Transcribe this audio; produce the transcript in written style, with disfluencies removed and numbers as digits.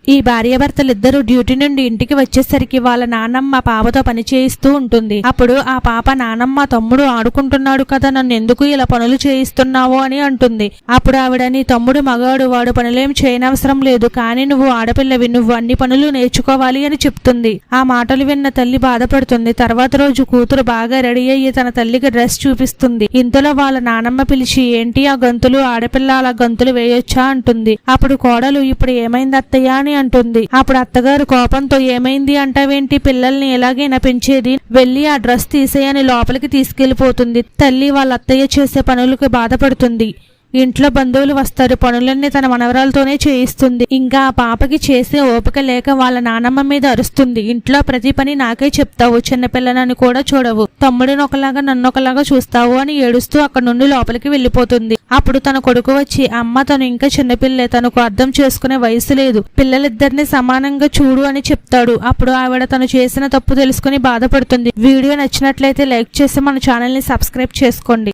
ఈ భార్యాభర్తలిద్దరూ డ్యూటీ నుండి ఇంటికి వచ్చేసరికి వాళ్ళ నానమ్మ పాపతో పని చేయిస్తూ ఉంటుంది. అప్పుడు ఆ పాప, నానమ్మ తమ్ముడు ఆడుకుంటున్నాడు కదా, నన్ను ఎందుకు ఇలా పనులు చేయిస్తున్నావు అని అంటుంది. అప్పుడు ఆవిడ, నీ తమ్ముడు మగాడు, వాడు పనులేం చేయనవసరం లేదు, కానీ నువ్వు ఆడపిల్లవి, నువ్వు అన్ని పనులు నేర్చుకోవాలి అని చెప్తుంది. ఆ మాటలు విన్న తల్లి బాధపడుతుంది. తర్వాత రోజు కూతురు బాగా రెడీ అయ్యి తన తల్లికి డ్రెస్ చూపిస్తుంది. ఇంతలో వాళ్ళ నానమ్మ పిలిచి, ఏంటి ఆ గంతులు, ఆడపిల్ల అలా గంతులు వేయొచ్చా అంటుంది. అప్పుడు కోడలు, ఇప్పుడు ఏమైంది అత్తయ్య అని అంటుంది. అప్పుడు అత్తగారు కోపంతో, ఏమైంది అంటావేంటి, పిల్లల్ని ఎలాగైనా పెంచేది, వెళ్ళి ఆ డ్రెస్ తీసేయని లోపలికి తీసుకెళ్లిపోతుంది. తల్లి వాళ్ళ అత్తయ్య చేసే పనులకు బాధపడుతుంది. ఇంట్లో బంధువులు వస్తారు, పనులన్నీ తన మనవరాలతోనే చేయిస్తుంది. ఇంకా ఆ పాపకి చేసే ఓపిక లేక వాళ్ళ నానమ్మ మీద అరుస్తుంది. ఇంట్లో ప్రతి పని నాకే చెప్తావు, చిన్నపిల్లనని కూడా చూడవు, తమ్ముడిని ఒకలాగా నన్నొకలాగా చూస్తావు అని ఏడుస్తూ అక్కడ నుండి లోపలికి వెళ్ళిపోతుంది. అప్పుడు తన కొడుకు వచ్చి, అమ్మ తను ఇంకా చిన్నపిల్లే, తనకు అర్థం చేసుకునే వయసు లేదు, పిల్లలిద్దరిని సమానంగా చూడు అని చెప్తాడు. అప్పుడు ఆవిడ తను చేసిన తప్పు తెలుసుకుని బాధపడుతుంది. వీడియో నచ్చినట్లయితే లైక్ చేసి మన ఛానల్ ని సబ్స్క్రైబ్ చేసుకోండి.